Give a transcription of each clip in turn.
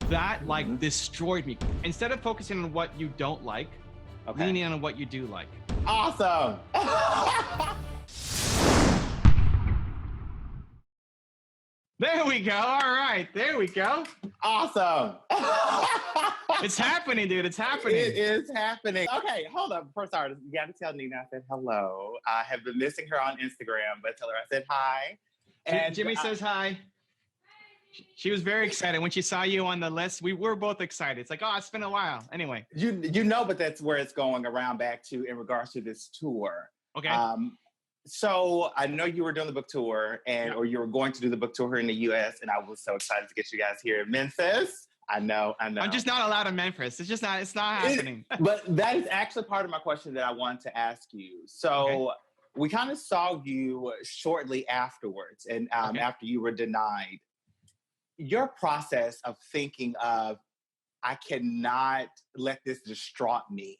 that like destroyed me. Instead of focusing on what you don't like, leaning on what you do like. Awesome. There we go. All right. There we go. Awesome. It's happening, dude. It's happening. It is happening. Okay, hold up. First, sorry, you got to tell Nina I said hello. I have been missing her on Instagram, but tell her I said hi. And Jimmy says hi. She was very excited when she saw you on the list. We were both excited. It's like, oh, it's been a while. Anyway. You know, but that's where it's going around back to in regards to this tour. Okay. So I know you were doing the book tour or you were going to do the book tour here in the US, and I was so excited to get you guys here in Memphis. I know. I'm just not allowed in Memphis. It's not happening. But that is actually part of my question that I wanted to ask you. So we kind of saw you shortly afterwards, and after you were denied. Your process of thinking of, I cannot let this distraught me,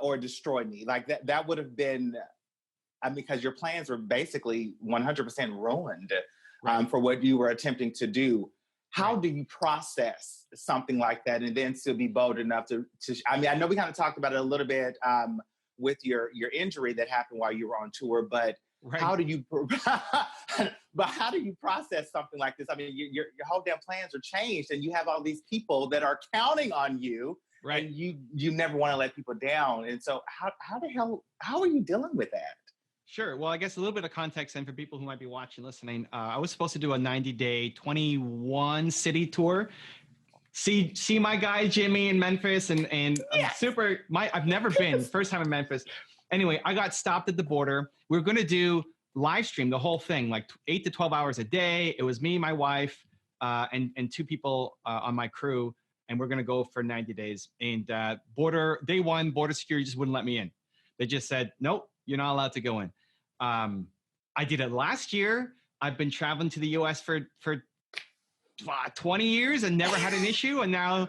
or destroy me. Like that would have been, because your plans were basically 100% ruined for what you were attempting to do. How do you process something like that and then still be bold enough to I know we kind of talked about it a little bit with your injury that happened while you were on tour, but how do you process something like this? I mean, your whole damn plans are changed, and you have all these people that are counting on you, and you never want to let people down. And so, how are you dealing with that? Sure. Well, I guess a little bit of context then for people who might be watching, listening. I was supposed to do a 90-day, 21 city tour. See my guy Jimmy in Memphis, and I've never been. First time in Memphis. Anyway, I got stopped at the border. We were going to do live stream the whole thing, like 8 to 12 hours a day. It was me, my wife, and 2 people on my crew, and we're going to go for 90 days. And day one, border security just wouldn't let me in. They just said, nope, you're not allowed to go in. I did it last year. I've been traveling to the U.S. for 20 years and never had an issue. And now,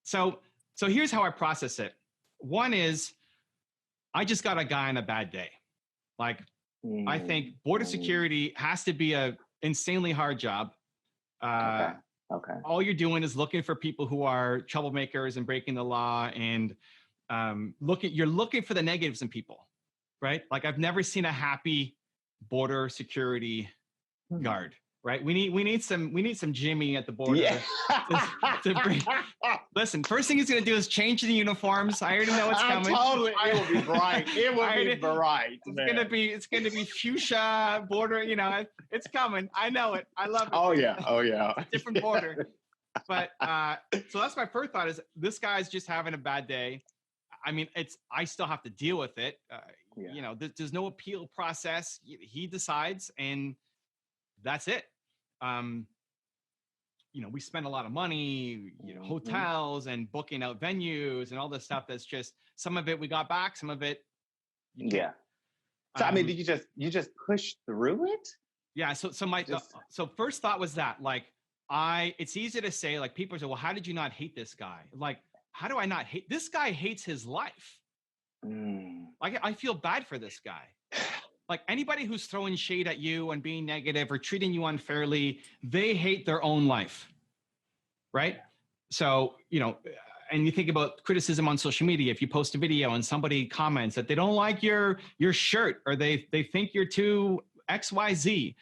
so here's how I process it. One is, I just got a guy on a bad day. Like, I think border security has to be a insanely hard job. All you're doing is looking for people who are troublemakers and breaking the law, and you're looking for the negatives in people, right? Like, I've never seen a happy border security guard. Right, we need some Jimmy at the border to bring. Listen, first thing he's gonna do is change the uniforms. I already know what's coming. Totally, it will be bright. It will be bright. It's gonna be fuchsia border. You know, it's coming. I know it. I love it. Oh yeah. Different border. But so that's my first thought: is this guy's just having a bad day. I mean, I still have to deal with it. You know, there's no appeal process. He decides, and that's it. You know, we spend a lot of money, hotels and booking out venues and all this stuff. That's just, some of it we got back, some of it. So, I mean, did you just push through it? Yeah. So first thought was that, like, it's easy to say, like, people say, well, how did you not hate this guy? Like, how do I not hate this guy? Hates his life. Like, I feel bad for this guy. Like, anybody who's throwing shade at you and being negative or treating you unfairly, they hate their own life, right? So, and you think about criticism on social media. If you post a video and somebody comments that they don't like your shirt, or they think you're too XYZ,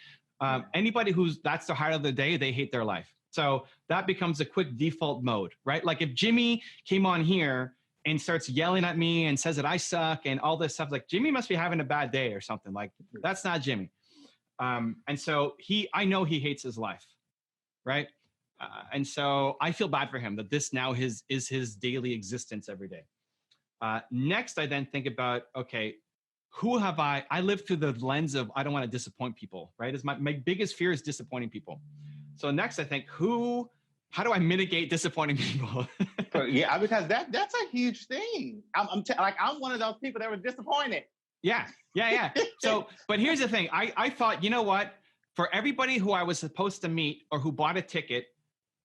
anybody that's the highlight of the day, they hate their life. So that becomes a quick default mode, right? Like, if Jimmy came on here and starts yelling at me and says that I suck and all this stuff, like, Jimmy must be having a bad day or something. Like, that's not Jimmy. And so I know he hates his life, right? And so I feel bad for him that this now is his daily existence every day. Next, I then think about, okay, who have I live through the lens of, I don't want to disappoint people, right? Is my biggest fear is disappointing people. So next I think, how do I mitigate disappointing people? Yeah, because that's a huge thing. I'm one of those people that was disappointed. Yeah. So, but here's the thing. I thought, you know what? For everybody who I was supposed to meet or who bought a ticket,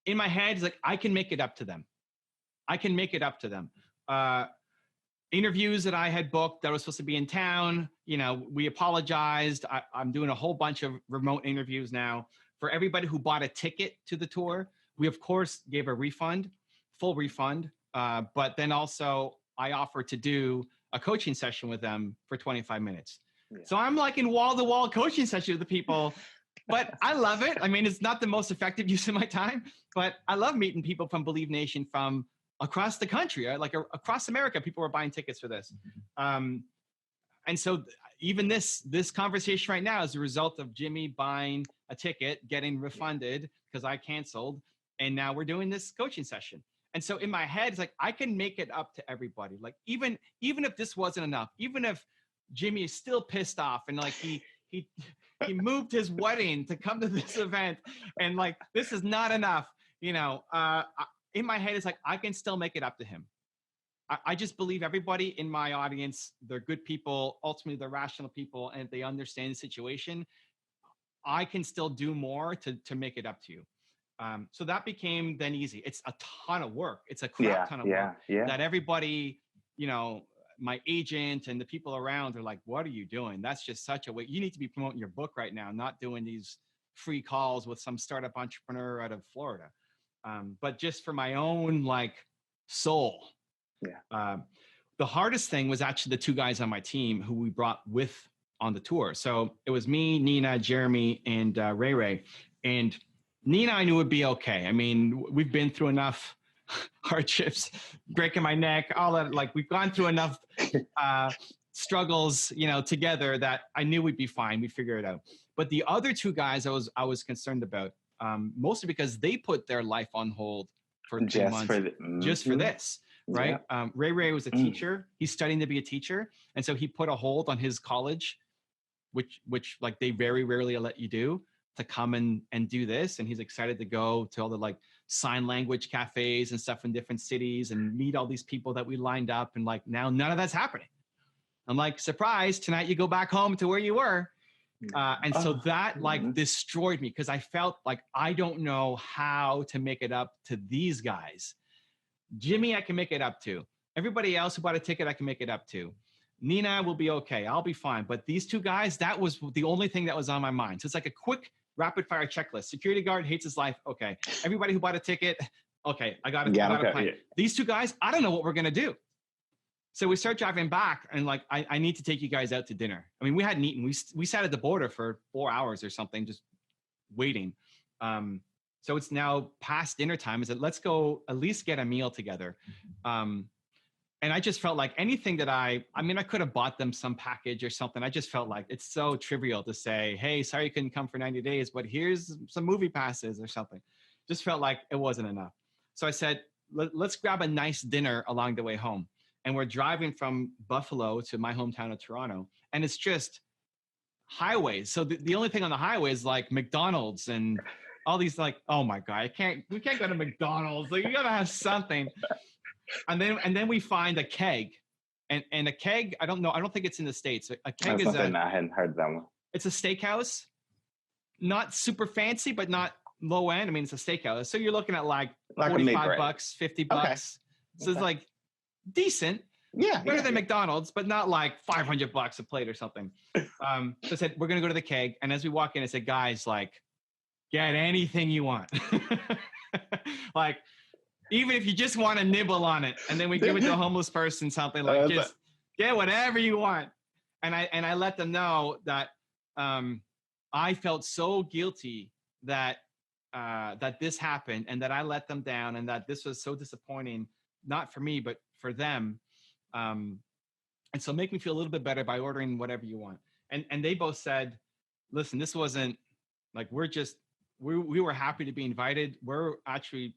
in my head, it's like, I can make it up to them. Interviews that I had booked that was supposed to be in town, we apologized. I'm doing a whole bunch of remote interviews now. For everybody who bought a ticket to the tour, we of course gave a refund, full refund. But then also I offered to do a coaching session with them for 25 minutes. Yeah. So I'm like in wall-to-wall coaching sessions with the people, but I love it. I mean, it's not the most effective use of my time, but I love meeting people from Believe Nation from across the country, right? Like across America, people were buying tickets for this. And so even this conversation right now is a result of Jimmy buying a ticket, getting refunded because I canceled. And now we're doing this coaching session. And so in my head, it's like, I can make it up to everybody. Like, even if this wasn't enough, even if Jimmy is still pissed off and like he moved his wedding to come to this event and like, this is not enough, in my head, it's like, I can still make it up to him. I just believe everybody in my audience, they're good people. Ultimately, they're rational people. And if they understand the situation, I can still do more to make it up to you. So that became then easy. It's a ton of work. It's a crap ton of work that everybody, my agent and the people around are like, what are you doing? That's just such a way. You need to be promoting your book right now, not doing these free calls with some startup entrepreneur out of Florida. But just for my own like soul. Yeah. The hardest thing was actually the two guys on my team who we brought with on the tour. So it was me, Nina, Jeremy, and Ray Ray. And Nina, I knew would be okay. I mean, we've been through enough hardships, breaking my neck, all that. Like, we've gone through enough struggles, together that I knew we'd be fine. We'd figure it out. But the other two guys I was concerned about, mostly because they put their life on hold for 3 months just for this, right? Yeah. Ray was a teacher. He's studying to be a teacher. And so he put a hold on his college, which like they very rarely let you do, to come and do this. And he's excited to go to all the like sign language cafes and stuff in different cities and meet all these people that we lined up. And like, now none of that's happening. I'm like, surprise, tonight you go back home to where you were. And so that like destroyed me, because I felt like I don't know how to make it up to these guys. Jimmy, I can make it up to. Everybody else who bought a ticket, I can make it up to. Nina will be okay. I'll be fine. But these two guys, that was the only thing that was on my mind. So it's like a quick rapid fire checklist. Security guard hates his life. Okay. Everybody who bought a ticket. Okay. I got a plan. Yeah. These two guys, I don't know what we're going to do. So we start driving back and like, I need to take you guys out to dinner. I mean, we hadn't eaten. We sat at the border for 4 hours or something, just waiting. So it's now past dinner time. I said, let's go at least get a meal together. And I just felt like anything that I could have bought them some package or something. I just felt like it's so trivial to say, hey, sorry you couldn't come for 90 days, but here's some movie passes or something. Just felt like it wasn't enough. So I said, let's grab a nice dinner along the way home. And we're driving from Buffalo to my hometown of Toronto. And it's just highways. So the only thing on the highway is like McDonald's and all these like, oh my God, we can't go to McDonald's. Like, you gotta have something. And then we find a keg, and a keg. I don't know. I don't think it's in the States. A keg is I hadn't heard that one. It's a steakhouse, not super fancy, but not low end. I mean, it's a steakhouse. So you're looking at like $45, $50. Okay. So it's like decent. Yeah. Better than McDonald's, but not like $500 a plate or something. So I said, we're going to go to the keg. And as we walk in, I said, guys, like, get anything you want. Like, even if you just want to nibble on it, and then we give it to a homeless person, something like, just get whatever you want. And I let them know that I felt so guilty that this happened, and that I let them down, and that this was so disappointing, not for me, but for them. And so make me feel a little bit better by ordering whatever you want. And they both said, listen, this wasn't like, we were happy to be invited. We're actually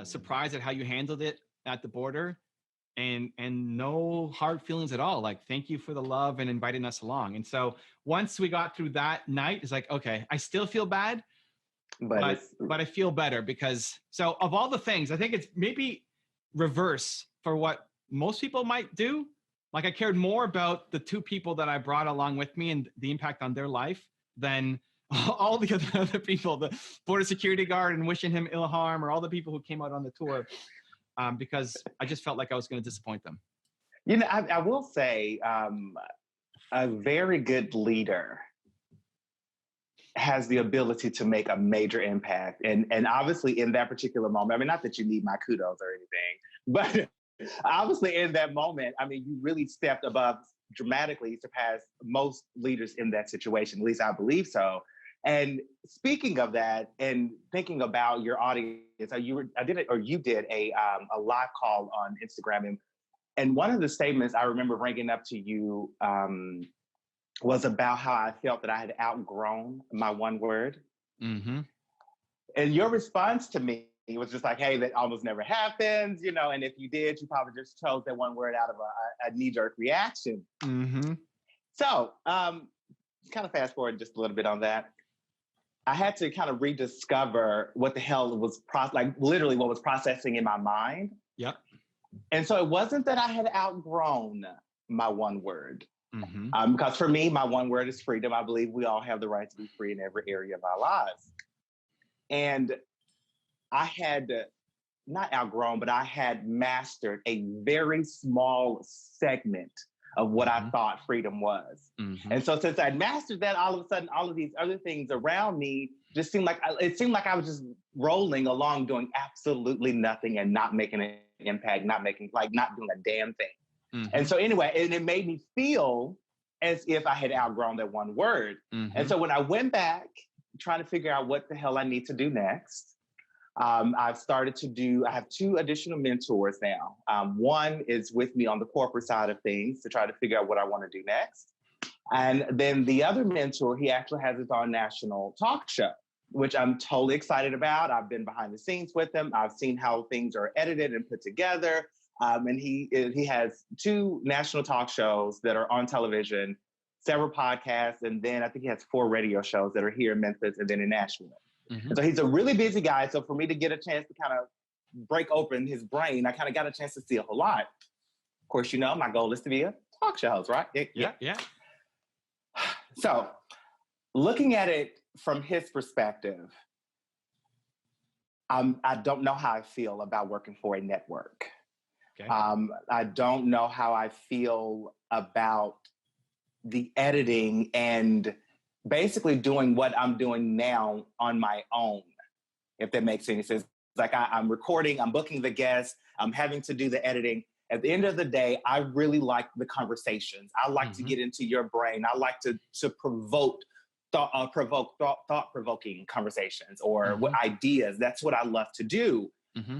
surprised at how you handled it at the border, and no hard feelings at all. Like, thank you for the love and inviting us along. And so once we got through that night, it's like, okay, I still feel bad, but I feel better, because so of all the things, I think it's maybe reverse for what most people might do. Like, I cared more about the two people that I brought along with me and the impact on their life than all the other people, the border security guard and wishing him ill harm, or all the people who came out on the tour, because I just felt like I was going to disappoint them. You know, I will say a very good leader has the ability to make a major impact. And obviously in that particular moment, I mean, not that you need my kudos or anything, but obviously in that moment, I mean, you really stepped above, dramatically surpassed most leaders in that situation. At least I believe so. And speaking of that, and thinking about your audience, you did a live call on Instagram, and one of the statements I remember bringing up to you was about how I felt that I had outgrown my one word. Mm-hmm. And your response to me was just like, "Hey, that almost never happens, you know. And if you did, you probably just chose that one word out of a knee-jerk reaction." Mm-hmm. So, kind of fast forward just a little bit on that. I had to kind of rediscover what the hell was literally what was processing in my mind. Yep. And so it wasn't that I had outgrown my one word. Mm-hmm. Because for me, my one word is freedom. I believe we all have the right to be free in every area of our lives. And I had not outgrown, but I had mastered a very small segment of what I thought freedom was. Mm-hmm. And so since I'd mastered that, all of a sudden, all of these other things around me just seemed like I was just rolling along doing absolutely nothing and not making an impact, not doing a damn thing. Mm-hmm. And so anyway, and it made me feel as if I had outgrown that one word. Mm-hmm. And so when I went back trying to figure out what the hell I need to do next, I have 2 additional mentors now. One is with me on the corporate side of things to try to figure out what I want to do next. And then the other mentor, he actually has his own national talk show, which I'm totally excited about. I've been behind the scenes with him. I've seen how things are edited and put together. And he has 2 national talk shows that are on television, several podcasts, and then I think he has 4 radio shows that are here in Memphis and then in Nashville. Mm-hmm. So he's a really busy guy. So for me to get a chance to kind of break open his brain, I kind of got a chance to see a whole lot. Of course, you know, my goal is to be a talk show host, right? Yeah. So looking at it from his perspective, I don't know how I feel about working for a network. Okay. I don't know how I feel about the editing and basically doing what I'm doing now on my own, if that makes any sense. Like I'm recording, I'm booking the guests, I'm having to do the editing. At the end of the day, I really like the conversations. I like to get into your brain. I like to provoke thought-provoking conversations or what ideas. That's what I love to do. Mm-hmm.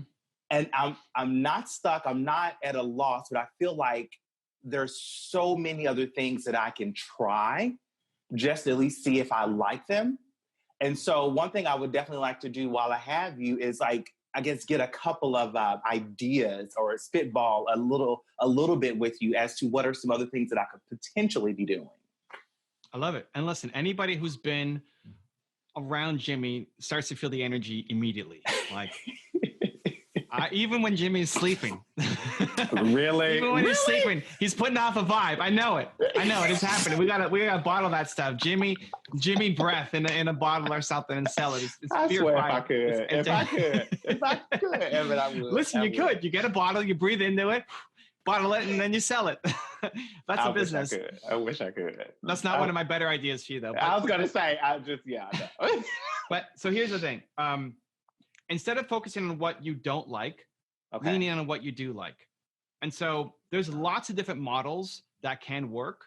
And I'm not stuck. I'm not at a loss, but I feel like there's so many other things that I can try just to at least see if I like them. And so one thing I would definitely like to do while I have you is get a couple of ideas or spitball a little bit with you as to what are some other things that I could potentially be doing. I love it. And listen, anybody who's been around Jimmy starts to feel the energy immediately. Like, even when Jimmy's sleeping. Really? Even when he's sleeping, he's putting off a vibe. I know it. It's happening. We gotta bottle that stuff. Jimmy breath in a bottle or something and sell it. It's I beer swear fire. if I could, Evan, I would. Listen, you could. You get a bottle, you breathe into it, bottle it, and then you sell it. That's a business. I wish I could. That's not one of my better ideas for you, though. I was gonna say, I know. But so here's the thing. Instead of focusing on what you don't like, leaning on what you do like. And so there's lots of different models that can work,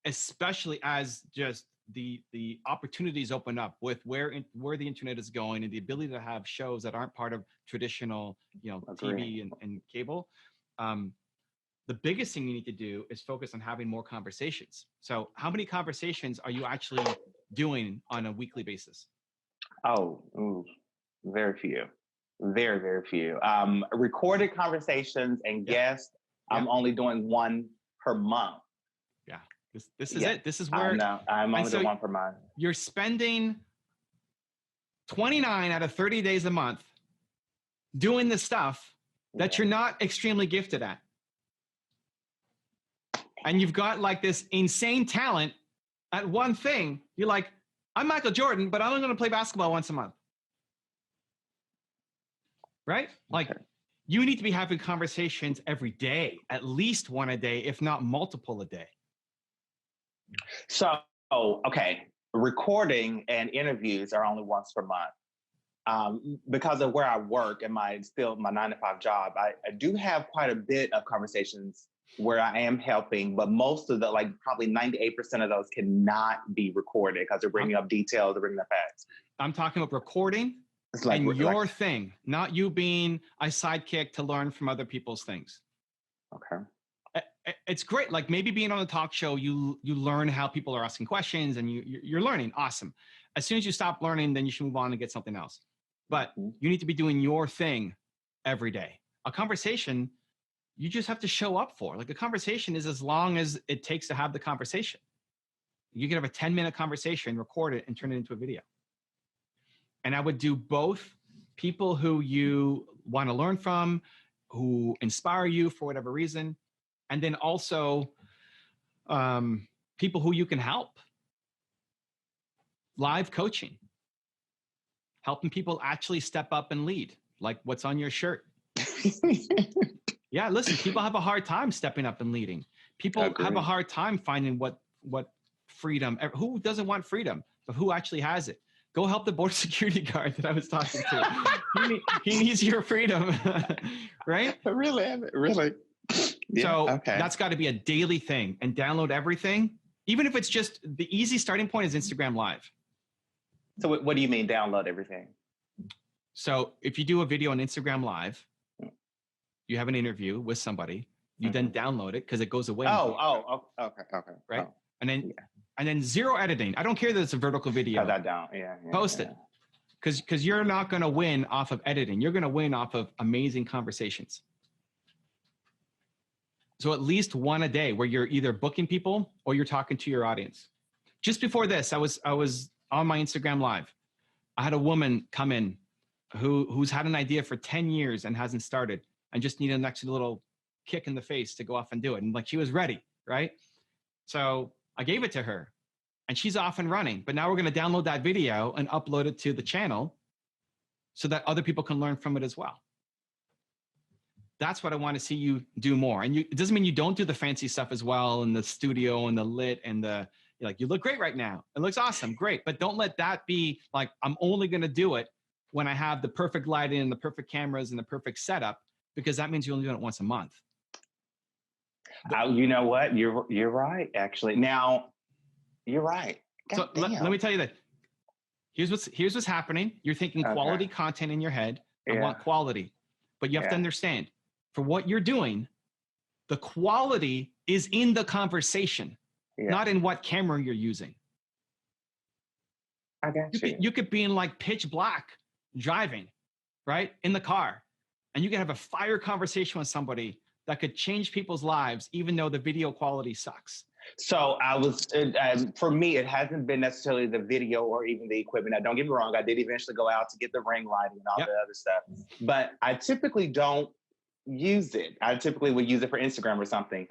especially as just the opportunities open up with where the internet is going and the ability to have shows that aren't part of traditional, TV and cable. The biggest thing you need to do is focus on having more conversations. So how many conversations are you actually doing on a weekly basis? Very few. Very, very few. Recorded conversations and guests, I'm only doing 1 per month. Yeah. This is it. This is where... I'm only doing 1 per month. You're spending 29 out of 30 days a month doing the stuff that you're not extremely gifted at. And you've got like this insane talent at one thing. You're like, I'm Michael Jordan, but I'm only going to play basketball once a month. Right? Like, you need to be having conversations every day, at least 1 a day, if not multiple a day. So, okay. recording and interviews are only once per month. Because of where I work and my 9-to-5 job, I do have quite a bit of conversations where I am helping, but most of the, like probably 98% of those cannot be recorded because they're bringing up details, they're bringing up facts. I'm talking about recording and your thing, not you being a sidekick to learn from other people's things. Okay. It's great. Like maybe being on a talk show, you learn how people are asking questions and you're learning. Awesome. As soon as you stop learning, then you should move on and get something else. But you need to be doing your thing every day. A conversation, you just have to show up for. Like a conversation is as long as it takes to have the conversation. You can have a 10-minute conversation, record it, and turn it into a video. And I would do both people who you want to learn from, who inspire you for whatever reason, and then also people who you can help. Live coaching. Helping people actually step up and lead, like what's on your shirt. Yeah, listen, people have a hard time stepping up and leading. People have a hard time finding what freedom, who doesn't want freedom, but who actually has it. Go help the border security guard that I was talking to. he needs your freedom, right? Really. Yeah, so that's got to be a daily thing, and download everything. Even if it's just the easy starting point is Instagram Live. So what do you mean download everything? So if you do a video on Instagram Live, you have an interview with somebody, you then download it because it goes away. Okay. Right? And then zero editing. I don't care that it's a vertical video. Cut that down. Post it. Because you're not going to win off of editing. You're going to win off of amazing conversations. So at least one a day where you're either booking people or you're talking to your audience. Just before this, I was on my Instagram Live. I had a woman come in who's had an idea for 10 years and hasn't started and just needed an extra little kick in the face to go off and do it. And like, she was ready, right? So I gave it to her and she's off and running, but now we're going to download that video and upload it to the channel so that other people can learn from it as well. That's what I want to see you do more. And it doesn't mean you don't do the fancy stuff as well in the studio and the lit and you look great right now. It looks awesome. Great. But don't let that be like, I'm only going to do it when I have the perfect lighting and the perfect cameras and the perfect setup, because that means you're only doing it once a month. You know what? You're right, actually. Now, you're right. God so let me tell you that. Here's what's happening. You're thinking quality content in your head. I want quality. But you have to understand, for what you're doing, the quality is in the conversation. Not in what camera you're using. I got you. You could be in like pitch black driving, right? In the car. And you can have a fire conversation with somebody that could change people's lives, even though the video quality sucks. So for me, it hasn't been necessarily the video or even the equipment. Now, don't get me wrong. I did eventually go out to get the ring lighting and all the other stuff. But I typically don't use it. I typically would use it for Instagram or something.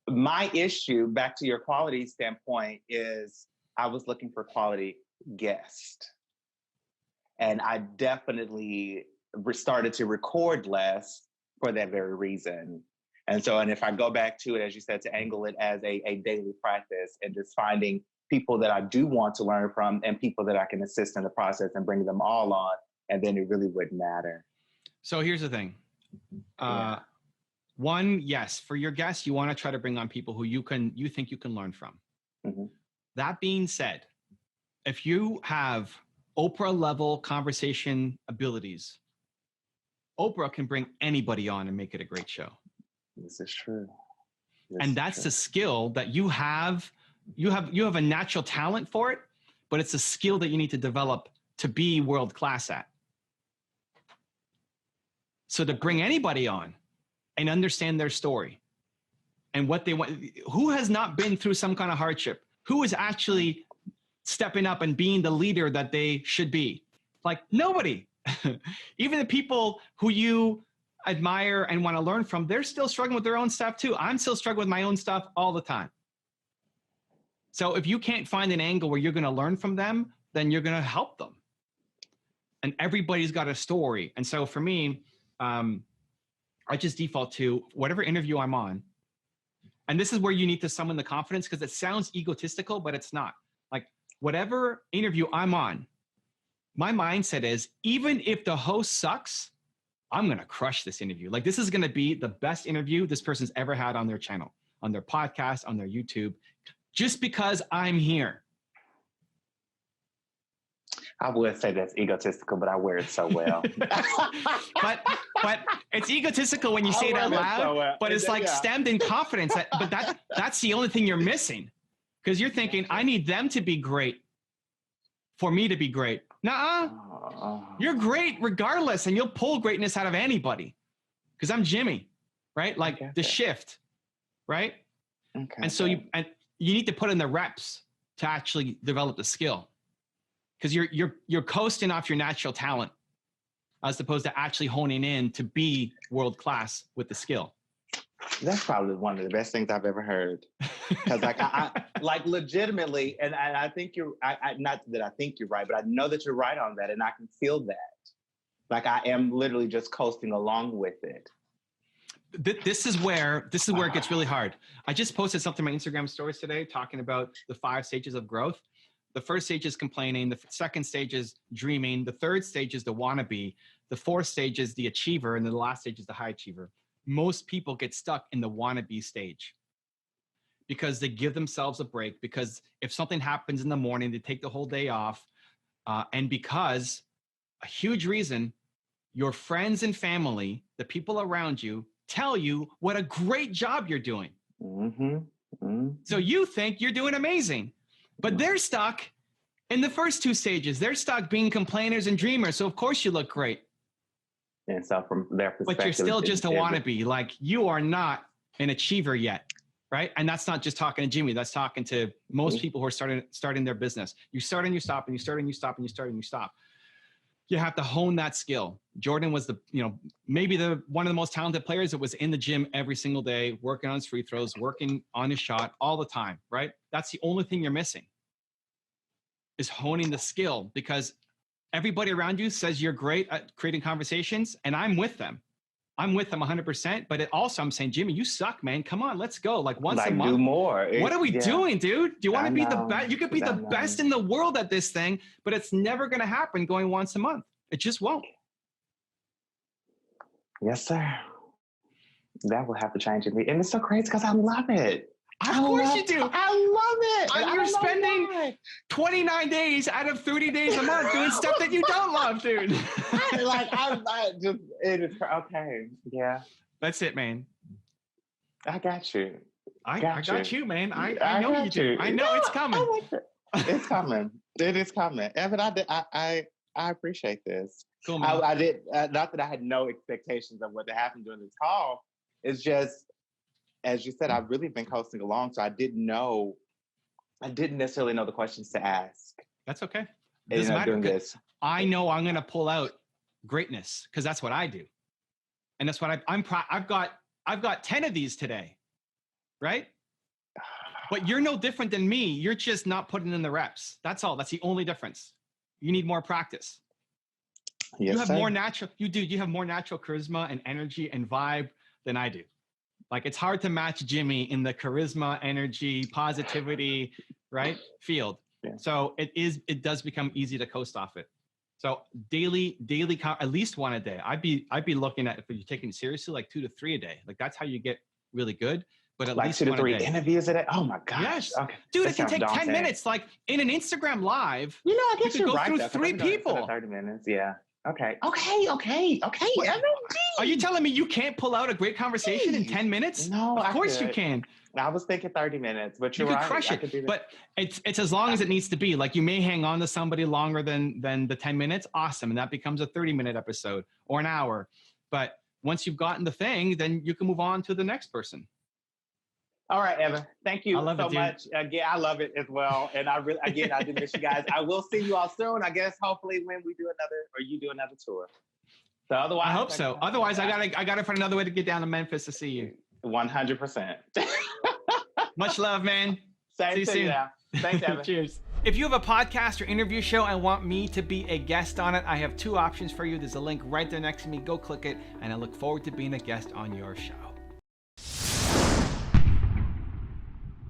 My issue, back to your quality standpoint, is I was looking for quality guests. And I definitely started to record less for that very reason. And if I go back to it, as you said, to angle it as a daily practice and just finding people that I do want to learn from and people that I can assist in the process and bring them all on, and then it really wouldn't matter. So here's the thing. One, yes, for your guests, you want to try to bring on people who you think you can learn from. Mm-hmm. That being said, if you have Oprah level conversation abilities, Oprah can bring anybody on and make it a great show. This is true. And that's a skill that you have. You have a natural talent for it, but it's a skill that you need to develop to be world class at. So to bring anybody on and understand their story and what they want, who has not been through some kind of hardship, who is actually stepping up and being the leader that they should be? Like nobody. Even the people who you admire and want to learn from, they're still struggling with their own stuff too. I'm still struggling with my own stuff all the time. So if you can't find an angle where you're going to learn from them, then you're going to help them. And everybody's got a story. And so for me, I just default to whatever interview I'm on. And this is where you need to summon the confidence, because it sounds egotistical, but it's not. Like whatever interview I'm on, my mindset is, even if the host sucks, I'm going to crush this interview. Like, this is going to be the best interview this person's ever had on their channel, on their podcast, on their YouTube, just because I'm here. I would say that's egotistical, but I wear it so well. but it's egotistical when you say it out loud, so well. But it's like stemmed in confidence. But that's the only thing you're missing, because you're thinking, I need them to be great for me to be great. Nuh-uh. You're great regardless, and you'll pull greatness out of anybody, because I'm Jimmy, right? Like the shift, right? Okay. And so you need to put in the reps to actually develop the skill, because you're coasting off your natural talent as opposed to actually honing in to be world class with the skill. That's probably one of the best things I've ever heard. Because I like legitimately, and I think not that I think you're right, but I know that you're right on that, and I can feel that. Like, I am literally just coasting along with it. This is where it gets really hard. I just posted something on my Instagram stories today talking about the 5 stages of growth. The first stage is complaining. The second stage is dreaming. The third stage is the wannabe. The fourth stage is the achiever. And then the last stage is the high achiever. Most people get stuck in the wannabe stage because they give themselves a break, because if something happens in the morning, they take the whole day off. And because a huge reason, your friends and family, the people around you, tell you what a great job you're doing. Mm-hmm. Mm-hmm. So you think you're doing amazing, but they're stuck in the first 2 stages. They're stuck being complainers and dreamers. So of course you look great. And so from their perspective, but you're still just a wannabe. Like, you are not an achiever yet, right? And that's not just talking to Jimmy. That's talking to most people who are starting their business. You start and you stop, and you start and you stop, and you start and you stop. You have to hone that skill. Jordan was maybe one of the most talented players that was in the gym every single day, working on his free throws, working on his shot all the time, right? That's the only thing you're missing, is honing the skill, because everybody around you says you're great at creating conversations, and I'm with them. I'm with them 100%. But I'm saying, Jimmy, you suck, man. Come on, let's go. Like, once a month. Do more. What are we doing, dude? Do you want to be the best? You could be the best in the world at this thing, but it's never going to happen going once a month. It just won't. Yes, sir. That will have to change in me. And it's so crazy because I love it. Of course you do. I love it. And you're spending 29 days out of 30 days a month doing stuff that you don't love, dude. It is okay. Yeah. That's it, man. I got you. I got you, man. I know you do. I know it's coming. It's coming. It is coming. Evan, I appreciate this. Cool, man. I did, not that I had no expectations of what to happen during this call. It's just, as you said, I've really been coasting along, so I didn't necessarily know the questions to ask. That's okay. Doesn't matter. I know I'm going to pull out greatness, because that's what I do, and that's what I've got 10 of these today, right? But you're no different than me. You're just not putting in the reps. That's all. That's the only difference. You need more practice. Yes, you have more natural. You have more natural charisma and energy and vibe than I do. Like, it's hard to match Jimmy in the charisma, energy, positivity, right, field. Yeah. So it does become easy to coast off it. So daily, at least 1 a day. I'd be looking at, if you're taking it seriously, like 2 to 3 a day. Like, that's how you get really good. But at least 2 to 3 interviews a day. Oh my gosh. Yes. Okay. Dude, it can take 10 minutes. Like, in an Instagram live, I guess you could go through 3 people. 30 minutes. Yeah. Okay. Are you telling me you can't pull out a great conversation in 10 minutes? No, of course you can. I was thinking 30 minutes, but you're right. You could crush it. But it's as long as it needs to be. Like, you may hang on to somebody longer than the 10 minutes. Awesome. And that becomes a 30-minute episode or an hour. But once you've gotten the thing, then you can move on to the next person. All right, Evan. Thank you so much. Again, I love it as well. And I do miss you guys. I will see you all soon. I guess hopefully when we do you do another tour. So otherwise, I hope so. Otherwise, I gotta find another way to get down to Memphis to see you. 100%. Much love, man. See you soon. Thanks, Evan. Cheers. If you have a podcast or interview show and want me to be a guest on it, I have 2 options for you. There's a link right there next to me. Go click it, and I look forward to being a guest on your show.